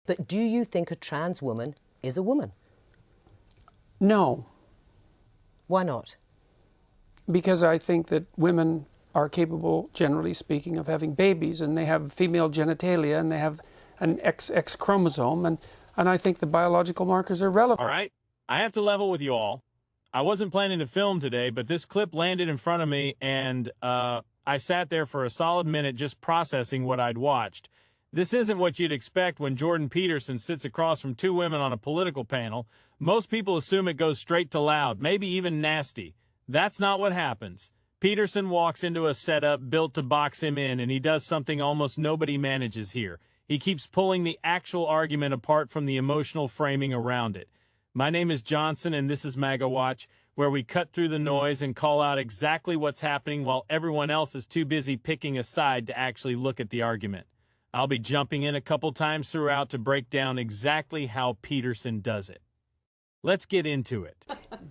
But do you think a trans woman is a woman? No. Why not? Because I think that women are capable, generally speaking, of having babies, and they have female genitalia, and they have an XX chromosome, and I think the biological markers are relevant. All right, I have to level with you all. I wasn't planning to film today, but this clip landed in front of me, and I sat there for a solid minute just processing what I'd watched. This isn't what you'd expect when Jordan Peterson sits across from two women on a political panel. Most people assume it goes straight to loud, maybe even nasty. That's not what happens. Peterson walks into a setup built to box him in, and he does something almost nobody manages here. He keeps pulling the actual argument apart from the emotional framing around it. My name is Johnson, and this is MAGA Watch, where we cut through the noise and call out exactly what's happening while everyone else is too busy picking a side to actually look at the argument. I'll be jumping in a couple times throughout to break down exactly how Peterson does it. Let's get into it.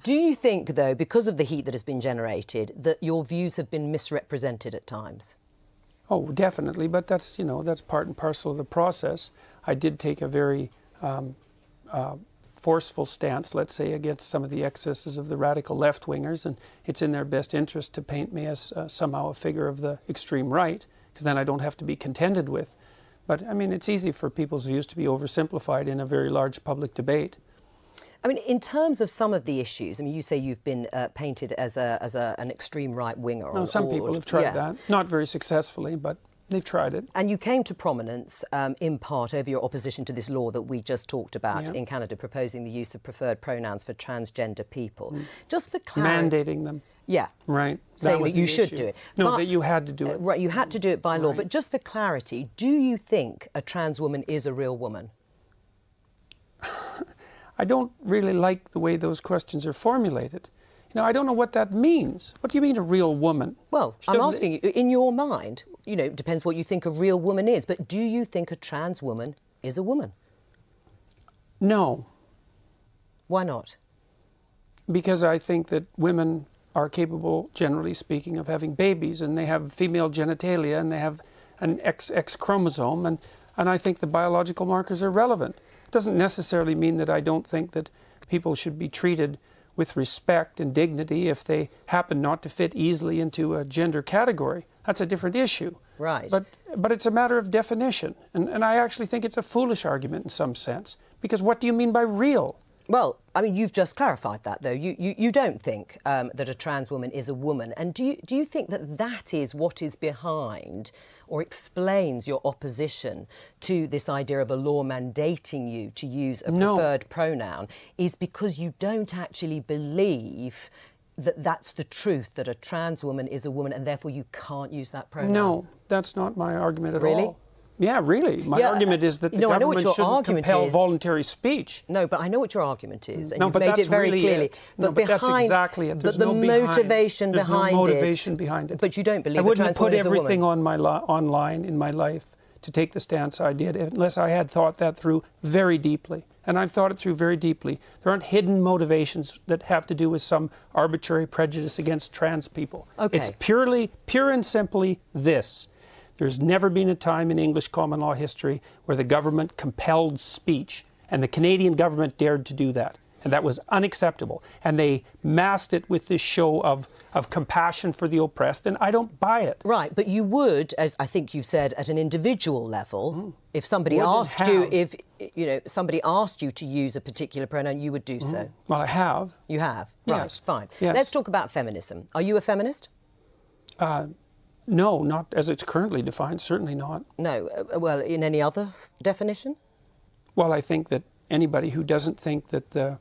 Do you think, though, because of the heat that has been generated, that your views have been misrepresented at times? Oh, definitely, but that's, you know, that's part and parcel of the process. I did take a very forceful stance, let's say, against some of the excesses of the radical left-wingers, and it's in their best interest to paint me as somehow a figure of the extreme right, because then I don't have to be contended with. But, I mean, it's easy for people's views to be oversimplified in a very large public debate. I mean, in terms of some of the issues, I mean, you say you've been painted as an extreme right-winger. No, some people have tried that. Not very successfully, but they've tried it. And you came to prominence in part over your opposition to this law that we just talked about in Canada, proposing the use of preferred pronouns for transgender people. Just for clarity... Mandating them. Yeah. Right. Saying that you should do it. No, but, that you had to do it. Right, you had to do it by law. But just for clarity, do you think a trans woman is a real woman? I don't really like the way those questions are formulated. You know, I don't know what that means. What do you mean a real woman? Well, I'm asking you, in your mind, you know, it depends what you think a real woman is, but do you think a trans woman is a woman? No. Why not? Because I think that women are capable, generally speaking, of having babies, and they have female genitalia, and they have an XX chromosome, and I think the biological markers are relevant. It doesn't necessarily mean that I don't think that people should be treated with respect and dignity if they happen not to fit easily into a gender category. That's a different issue. Right. But it's a matter of definition, and I actually think it's a foolish argument in some sense, because what do you mean by real? Well, I mean, you've just clarified that, though. You don't think that a trans woman is a woman. And do you think that that is what is behind or explains your opposition to this idea of a law mandating you to use a preferred pronoun, is because you don't actually believe that that's the truth, that a trans woman is a woman, and therefore you can't use that pronoun? No, that's not my argument at all. Really? Yeah, really. My argument is that the government shouldn't compel voluntary speech. No, but I know what your argument is, and no, you've but made that's it very really clearly. it. No, but that's exactly it. There's but the motivation There's behind no motivation behind it. But you don't believe I wouldn't a trans woman is a woman. put everything on my online in my life to take the stance I did unless I had thought that through very deeply. And I've thought it through very deeply. There aren't hidden motivations that have to do with some arbitrary prejudice against trans people. Okay. It's pure and simply this. There's never been a time in English common law history where the government compelled speech, and the Canadian government dared to do that. And that was unacceptable. And they masked it with this show of compassion for the oppressed, and I don't buy it. Right, but you would, as I think you said, at an individual level, if somebody asked somebody asked you to use a particular pronoun, you would do so. Well, I have. You have? Yes. Right, fine. Yes. Let's talk about feminism. Are you a feminist? No, not as it's currently defined, certainly not. No, well, in any other definition? Well, I think that anybody who doesn't think that the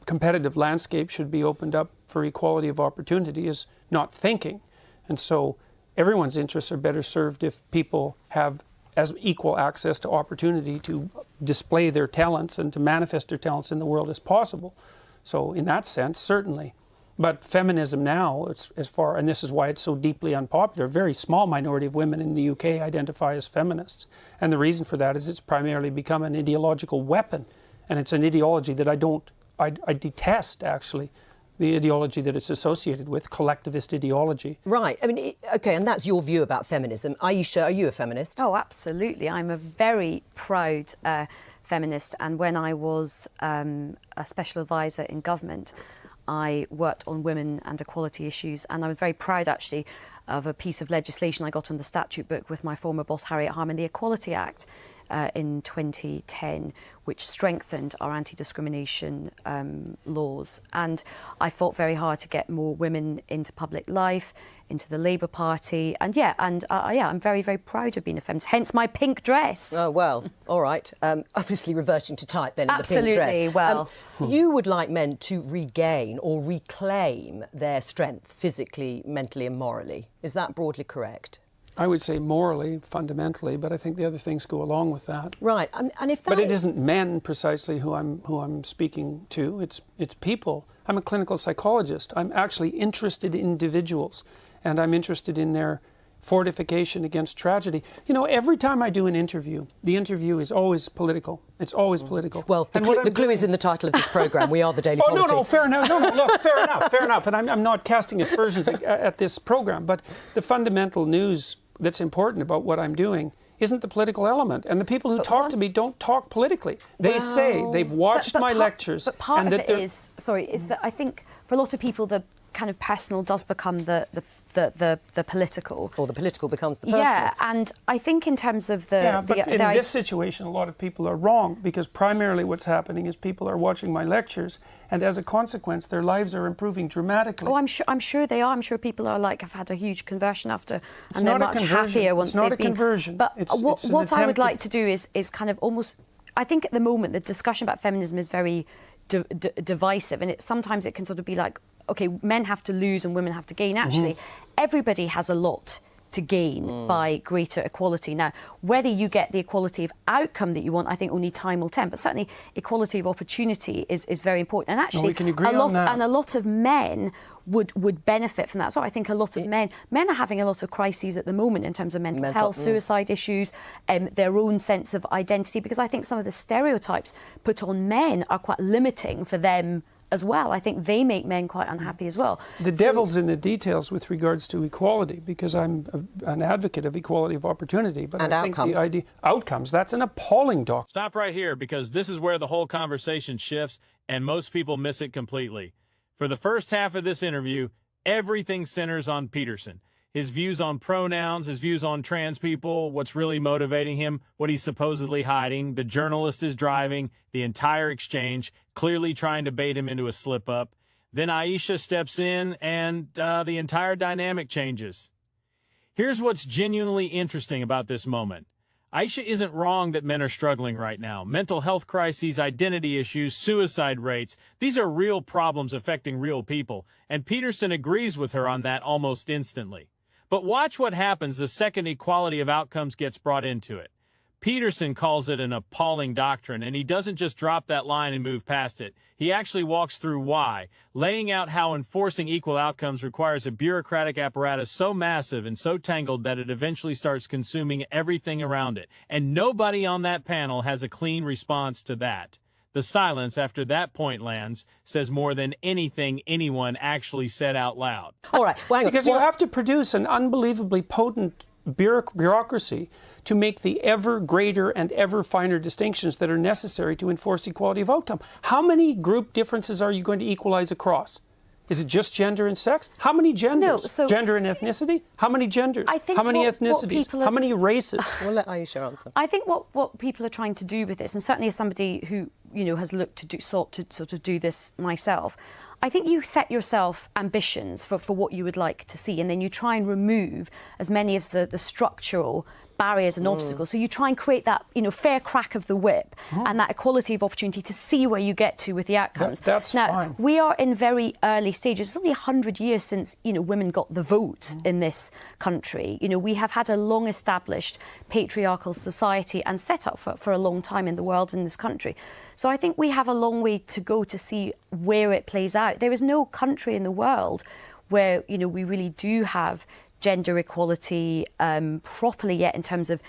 competitive landscape should be opened up for equality of opportunity is not thinking. And so everyone's interests are better served if people have as equal access to opportunity to display their talents and to manifest their talents in the world as possible. So in that sense, certainly. But feminism now, and this is why it's so deeply unpopular, a very small minority of women in the UK identify as feminists. And the reason for that is it's primarily become an ideological weapon. And it's an ideology that I detest, actually. the ideology that it's associated with, collectivist ideology. Right. I mean, OK, and that's your view about feminism. Aisha, are you a feminist? Oh, absolutely. I'm a very proud feminist. And when I was a special advisor in government, I worked on women and equality issues, and I was very proud, actually, of a piece of legislation I got on the statute book with my former boss, Harriet Harman, the Equality Act in 2010, which strengthened our anti-discrimination laws. And I fought very hard to get more women into public life, into the Labour Party. And yeah, I'm very, very proud of being a feminist, hence my pink dress. Oh, well, all right. Obviously reverting to type then in Absolutely, the pink dress. well. You would like men to regain or reclaim their strength physically, mentally and morally. Is that broadly correct? I would say morally, fundamentally, but I think the other things go along with that. Right, and if that But it isn't men precisely who I'm speaking to. It's people. I'm a clinical psychologist. I'm actually interested in individuals, and I'm interested in their fortification against tragedy. You know, every time I do an interview, the interview is always political. It's always political. Well, the clue is in the title of this programme. We are the Daily Politics. No, fair enough. No, look, fair enough. And I'm not casting aspersions at this programme, but the fundamental news that's important about what I'm doing isn't the political element. And the people who talk to me don't talk politically. They say they've watched my lectures. But part and of it is that I think for a lot of people the kind of personal does become the political. Or the political becomes the personal. Yeah, and I think in terms of the... Yeah, but in this situation, a lot of people are wrong, because primarily what's happening is people are watching my lectures, and as a consequence, their lives are improving dramatically. Oh, I'm sure they are. I'm sure people are have had a huge conversion after, and they're much happier once they've been. It's not a conversion. But what I would like to do is kind of almost... I think at the moment the discussion about feminism is very divisive, and sometimes it can sort of be like, OK, men have to lose and women have to gain. Actually, everybody has a lot to gain by greater equality. Now, whether you get the equality of outcome that you want, I think only time will tell. But certainly, equality of opportunity is very important. And actually, we can agree on that. And a lot of men would benefit from that. So I think a lot of men are having a lot of crises at the moment in terms of mental health, suicide issues, their own sense of identity, because I think some of the stereotypes put on men are quite limiting for them as well. I think they make men quite unhappy as well. The devil's in the details with regards to equality, because I'm an advocate of equality of opportunity. But and I think outcomes. the idea outcomes, that's an appalling doctrine. Stop right here, because this is where the whole conversation shifts and most people miss it completely. For the first half of this interview, everything centers on Peterson. His views on pronouns, his views on trans people, what's really motivating him, what he's supposedly hiding. The journalist is driving the entire exchange, clearly trying to bait him into a slip-up. Then Aisha steps in, and the entire dynamic changes. Here's what's genuinely interesting about this moment. Aisha isn't wrong that men are struggling right now. Mental health crises, identity issues, suicide rates, these are real problems affecting real people, and Peterson agrees with her on that almost instantly. But watch what happens the second equality of outcomes gets brought into it. Peterson calls it an appalling doctrine, and he doesn't just drop that line and move past it. He actually walks through why, laying out how enforcing equal outcomes requires a bureaucratic apparatus so massive and so tangled that it eventually starts consuming everything around it. And nobody on that panel has a clean response to that. The silence after that point lands says more than anything anyone actually said out loud. All right, well, hang on. Because you have to produce an unbelievably potent bureaucracy to make the ever greater and ever finer distinctions that are necessary to enforce equality of outcome. How many group differences are you going to equalize across? Is it just gender and sex? How many genders? No, so gender and ethnicity? How many genders? I think how many what ethnicities? How many races? We'll let Aisha answer. I think what people are trying to do with this, and certainly as somebody who has sought to sort of do this myself, I think you set yourself ambitions for what you would like to see, and then you try and remove as many of the structural barriers and obstacles. So you try and create that fair crack of the whip and that equality of opportunity to see where you get to with the outcomes. That's now, fine. We are in very early stages. It's only 100 years since women got the vote in this country. We have had a long established patriarchal society and set up for a long time in the world in this country. So I think we have a long way to go to see where it plays out. There is no country in the world where we really do have gender equality properly yet in terms of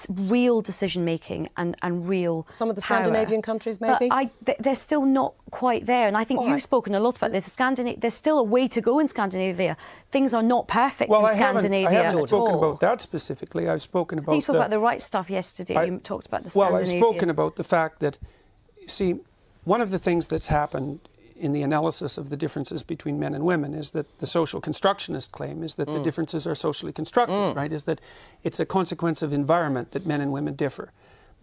real decision-making and real Some of the power. Scandinavian countries, maybe? But they're still not quite there. And I think you've spoken a lot about this. There's still a way to go in Scandinavia. Things are not perfect in Scandinavia I haven't spoken at all. about that specifically. I've spoken about You spoke about the right stuff yesterday. You talked about the Scandinavian. Well, I've spoken about the fact that, see, one of the things that's happened in the analysis of the differences between men and women is that the social constructionist claim is that the differences are socially constructed, right? Is that it's a consequence of environment that men and women differ.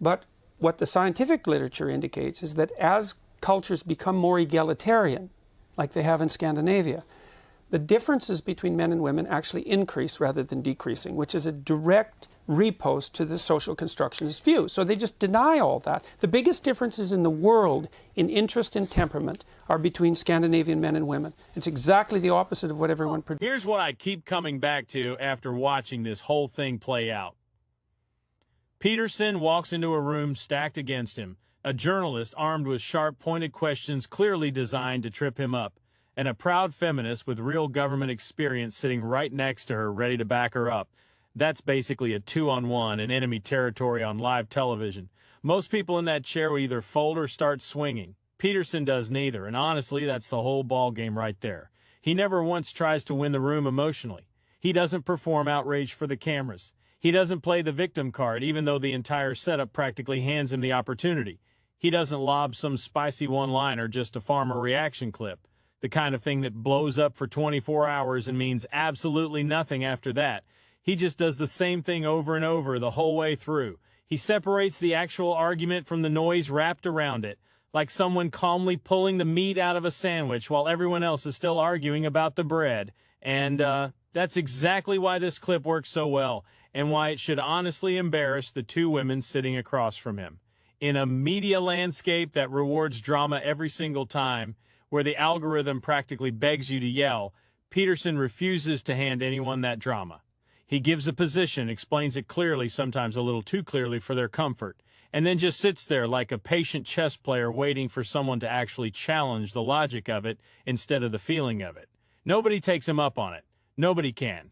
But what the scientific literature indicates is that as cultures become more egalitarian, like they have in Scandinavia, the differences between men and women actually increase rather than decreasing, which is a direct repost to the social constructionist view. So they just deny all that. The biggest differences in the world in interest and temperament are between Scandinavian men and women. It's exactly the opposite of what everyone predicts. Here's what I keep coming back to after watching this whole thing play out. Peterson walks into a room stacked against him, a journalist armed with sharp, pointed questions clearly designed to trip him up, and a proud feminist with real government experience sitting right next to her, ready to back her up. That's basically a 2-on-1 in enemy territory on live television. Most people in that chair would either fold or start swinging. Peterson does neither, and honestly, that's the whole ball game right there. He never once tries to win the room emotionally. He doesn't perform outrage for the cameras. He doesn't play the victim card, even though the entire setup practically hands him the opportunity. He doesn't lob some spicy one-liner just to farm a reaction clip, the kind of thing that blows up for 24 hours and means absolutely nothing after that. He just does the same thing over and over the whole way through. He separates the actual argument from the noise wrapped around it, like someone calmly pulling the meat out of a sandwich while everyone else is still arguing about the bread. And that's exactly why this clip works so well, and why it should honestly embarrass the two women sitting across from him. In a media landscape that rewards drama every single time, where the algorithm practically begs you to yell, Peterson refuses to hand anyone that drama. He gives a position, explains it clearly, sometimes a little too clearly for their comfort, and then just sits there like a patient chess player waiting for someone to actually challenge the logic of it instead of the feeling of it. Nobody takes him up on it. Nobody can.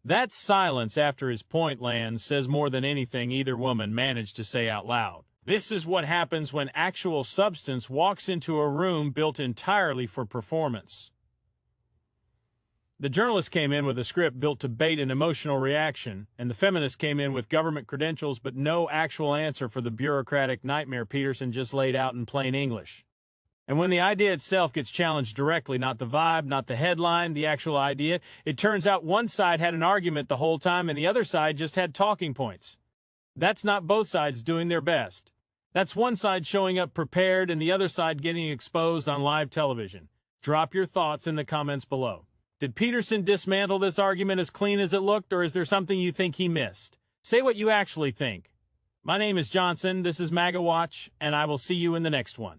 That silence after his point lands says more than anything either woman managed to say out loud. This is what happens when actual substance walks into a room built entirely for performance. The journalist came in with a script built to bait an emotional reaction, and the feminist came in with government credentials but no actual answer for the bureaucratic nightmare Peterson just laid out in plain English. And when the idea itself gets challenged directly, not the vibe, not the headline, the actual idea, it turns out one side had an argument the whole time and the other side just had talking points. That's not both sides doing their best. That's one side showing up prepared and the other side getting exposed on live television. Drop your thoughts in the comments below. Did Peterson dismantle this argument as clean as it looked, or is there something you think he missed? Say what you actually think. My name is Johnson, this is MAGA Watch, and I will see you in the next one.